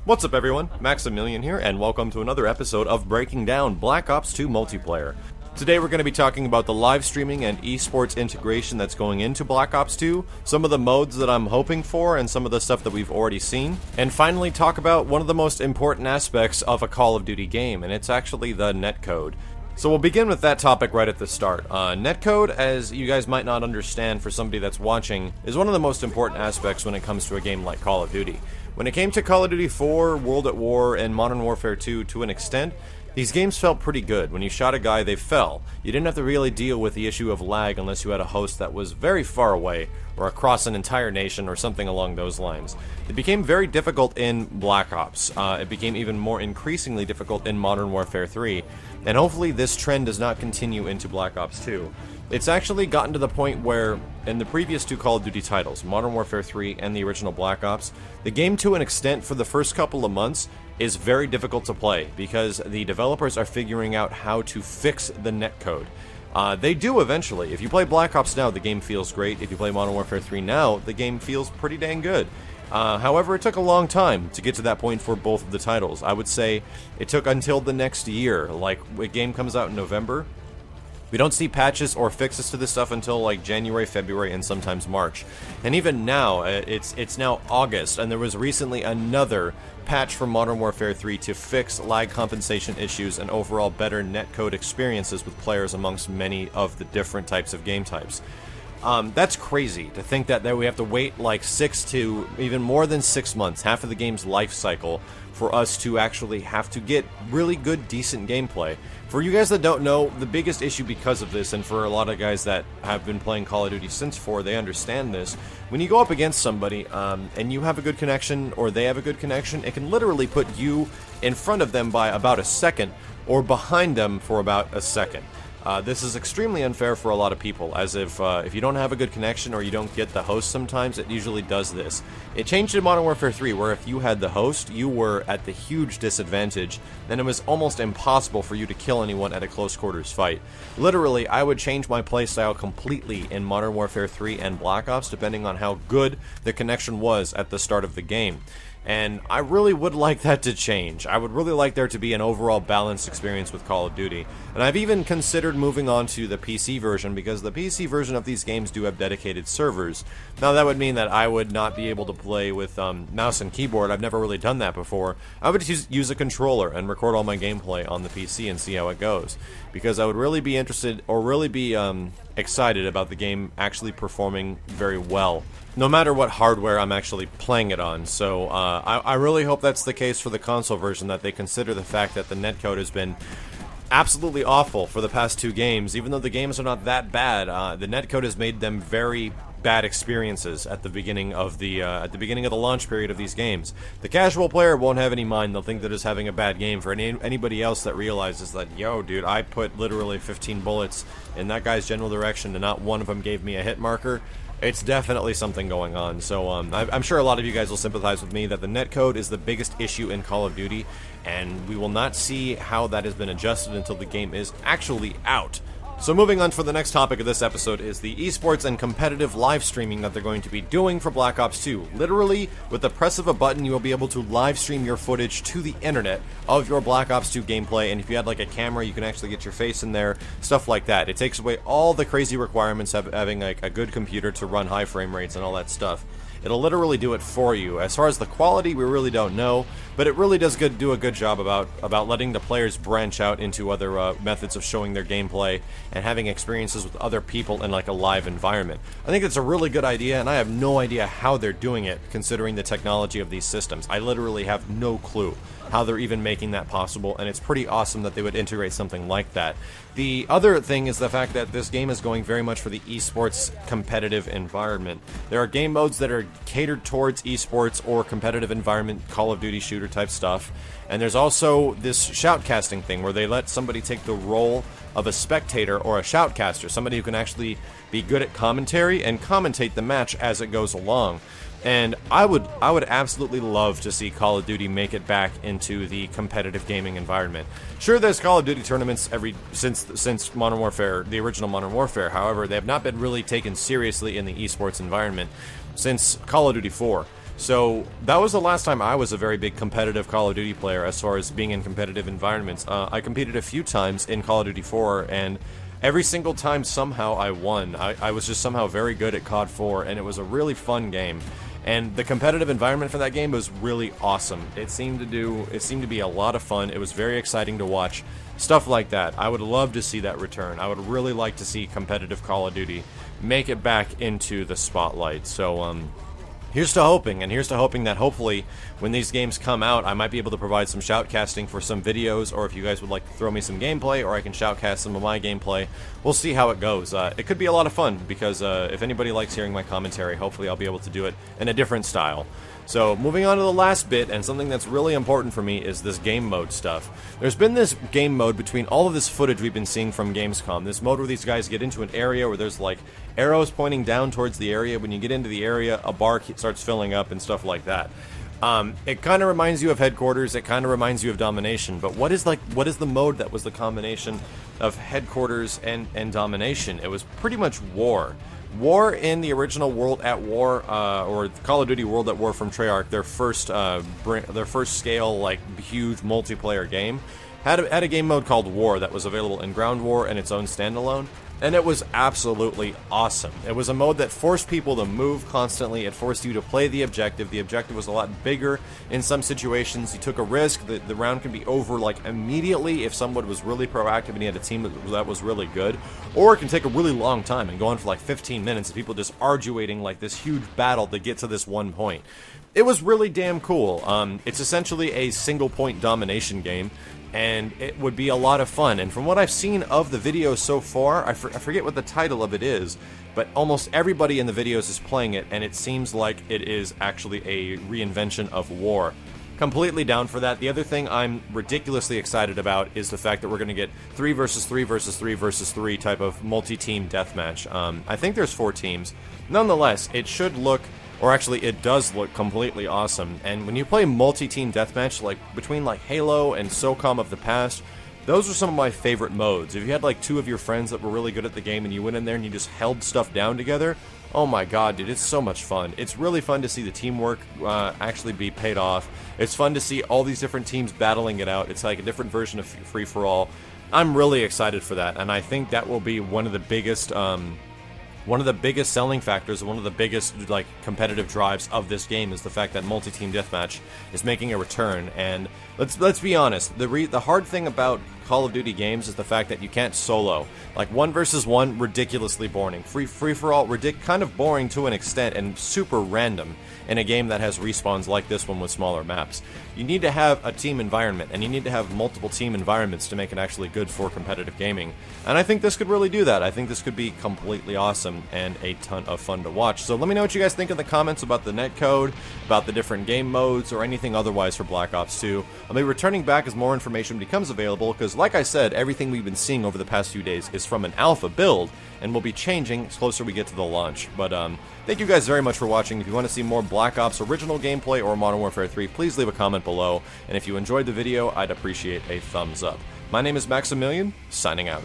What's up everyone, Maximilian here, and welcome to another episode of Breaking Down Black Ops 2 Multiplayer. Today we're going to be talking about the live streaming and esports integration that's going into Black Ops 2, some of the modes that I'm hoping for, and some of the stuff that we've already seen, and finally talk about one of the most important aspects of a Call of Duty game, and it's actually the netcode. So we'll begin with that topic right at the start. Netcode, as you guys might not understand for somebody that's watching, is one of the most important aspects when it comes to a game like Call of Duty. When it came to Call of Duty 4, World at War, and Modern Warfare 2 to an extent, these games felt pretty good. When you shot a guy, they fell. You didn't have to really deal with the issue of lag unless you had a host that was very far away, or across an entire nation, or something along those lines. It became very difficult in Black Ops. It became even more increasingly difficult in Modern Warfare 3, and hopefully this trend does not continue into Black Ops 2. It's actually gotten to the point where, in the previous two Call of Duty titles, Modern Warfare 3 and the original Black Ops, the game to an extent for the first couple of months is very difficult to play because the developers are figuring out how to fix the netcode. They do eventually. If you play Black Ops now, the game feels great. If you play Modern Warfare 3 now, the game feels pretty dang good. However, it took a long time to get to that point for both of the titles. I would say it took until the next year. Like, a game comes out in November, we don't see patches or fixes to this stuff until like January, February, and sometimes March. And even now, it's now August, and there was recently another patch for Modern Warfare 3 to fix lag compensation issues and overall better netcode experiences with players amongst many of the different types of game types. That's crazy to think that we have to wait like 6 to even more than 6 months, half of the game's life cycle, for us to actually have to get really good, decent gameplay. For you guys that don't know, the biggest issue because of this, and for a lot of guys that have been playing Call of Duty since 4, they understand this. When you go up against somebody and you have a good connection or they have a good connection, it can literally put you in front of them by about a second or behind them for about a second. This is extremely unfair for a lot of people, as if you don't have a good connection or you don't get the host sometimes, it usually does this. It changed in Modern Warfare 3, where if you had the host, you were at the huge disadvantage, and it was almost impossible for you to kill anyone at a close quarters fight. Literally, I would change my playstyle completely in Modern Warfare 3 and Black Ops, depending on how good the connection was at the start of the game. And I really would like that to change. I would really like there to be an overall balanced experience with Call of Duty. And I've even considered moving on to the PC version, because the PC version of these games do have dedicated servers. Now that would mean that I would not be able to play with mouse and keyboard. I've never really done that before. I would use a controller and record all my gameplay on the PC and see how it goes. Because I would really be interested, or really be excited about the game actually performing very well, no matter what hardware I'm actually playing it on. So I really hope that's the case for the console version, that they consider the fact that the netcode has been absolutely awful for the past 2 games. Even though the games are not that bad, the netcode has made them very bad experiences at the beginning of the launch period of these games. The casual player won't have any mind. They'll think that it's having a bad game. For anybody else that realizes that, yo, dude, I put literally 15 bullets in that guy's general direction and not one of them gave me a hit marker, it's definitely something going on. So I'm sure a lot of you guys will sympathize with me that the netcode is the biggest issue in Call of Duty, and we will not see how that has been adjusted until the game is actually out. So moving on for the next topic of this episode is the esports and competitive live streaming that they're going to be doing for Black Ops 2. Literally, with the press of a button, you will be able to live stream your footage to the internet of your Black Ops 2 gameplay, and if you had like a camera, you can actually get your face in there, stuff like that. It takes away all the crazy requirements of having like a good computer to run high frame rates and all that stuff. It'll literally do it for you. As far as the quality, we really don't know, but it really does do a good job about letting the players branch out into other methods of showing their gameplay and having experiences with other people in like a live environment. I think it's a really good idea, and I have no idea how they're doing it considering the technology of these systems. I literally have no clue how they're even making that possible, and it's pretty awesome that they would integrate something like that. The other thing is the fact that this game is going very much for the esports competitive environment. There are game modes that are catered towards esports or competitive environment, Call of Duty shooter type stuff, and there's also this shoutcasting thing where they let somebody take the role of a spectator or a shoutcaster, somebody who can actually be good at commentary and commentate the match as it goes along. And I would absolutely love to see Call of Duty make it back into the competitive gaming environment. Sure, there's Call of Duty tournaments since Modern Warfare, the original Modern Warfare. However, they have not been really taken seriously in the esports environment since Call of Duty 4. So that was the last time I was a very big competitive Call of Duty player as far as being in competitive environments. I competed a few times in Call of Duty 4, and every single time somehow I won. I was just somehow very good at COD 4, and it was a really fun game. And the competitive environment for that game was really awesome. It seemed to be a lot of fun. It was very exciting to watch. Stuff like that. I would love to see that return. I would really like to see competitive Call of Duty make it back into the spotlight. So, here's to hoping, and here's to hoping that hopefully when these games come out, I might be able to provide some shoutcasting for some videos, or if you guys would like to throw me some gameplay, or I can shoutcast some of my gameplay. We'll see how it goes. It could be a lot of fun, because if anybody likes hearing my commentary, hopefully I'll be able to do it in a different style. So, moving on to the last bit, and something that's really important for me is this game mode stuff. There's been this game mode between all of this footage we've been seeing from Gamescom. This mode where these guys get into an area where there's like arrows pointing down towards the area. When you get into the area, a bar starts filling up and stuff like that. It kind of reminds you of Headquarters. It kind of reminds you of Domination. But what is the mode that was the combination of Headquarters and Domination? It was pretty much War. War in the original World at War, or Call of Duty World at War from Treyarch, their first scale, like, huge multiplayer game, had a game mode called War that was available in Ground War and its own standalone, and it was absolutely awesome. It was a mode that forced people to move constantly. It forced you to play the objective. The objective was a lot bigger in some situations. You took a risk. The round could be over like immediately if someone was really proactive and he had a team that was really good, or it can take a really long time and go on for like 15 minutes of people just arduating like this huge battle to get to this one point. It was really damn cool. It's essentially a single point domination game, and it would be a lot of fun. And from what I've seen of the videos so far, I forget what the title of it is, but almost everybody in the videos is playing it, and it seems like it is actually a reinvention of War. Completely down for that. The other thing I'm ridiculously excited about is the fact that we're going to get 3 versus 3 versus 3 versus 3 type of multi-team deathmatch. I think there's 4 teams. Nonetheless, it should look, or actually it does look, completely awesome. And when you play multi-team deathmatch, like between like Halo and SOCOM of the past, those are some of my favorite modes. If you had like 2 of your friends that were really good at the game and you went in there and you just held stuff down together, oh my god, dude, it's so much fun. It's really fun to see the teamwork actually be paid off. It's fun to see all these different teams battling it out. It's like a different version of free-for-all. I'm really excited for that, and I think that will be one of the biggest selling factors, one of the biggest like competitive drives of this game is the fact that multi-team deathmatch is making a return. And let's be honest, the hard thing about Call of Duty games is the fact that you can't solo. Like 1 versus 1, ridiculously boring. Free for all, kind of boring to an extent, and super random in a game that has respawns like this one with smaller maps. You need to have a team environment, and you need to have multiple team environments to make it actually good for competitive gaming. And I think this could really do that. I think this could be completely awesome and a ton of fun to watch. So let me know what you guys think in the comments about the netcode, about the different game modes, or anything otherwise for Black Ops 2. I'll be returning back as more information becomes available, because like I said, everything we've been seeing over the past few days is from an alpha build, and will be changing as closer we get to the launch. But thank you guys very much for watching. If you want to see more Black Ops original gameplay or Modern Warfare 3, please leave a comment below. And if you enjoyed the video, I'd appreciate a thumbs up. My name is Maximilian, signing out.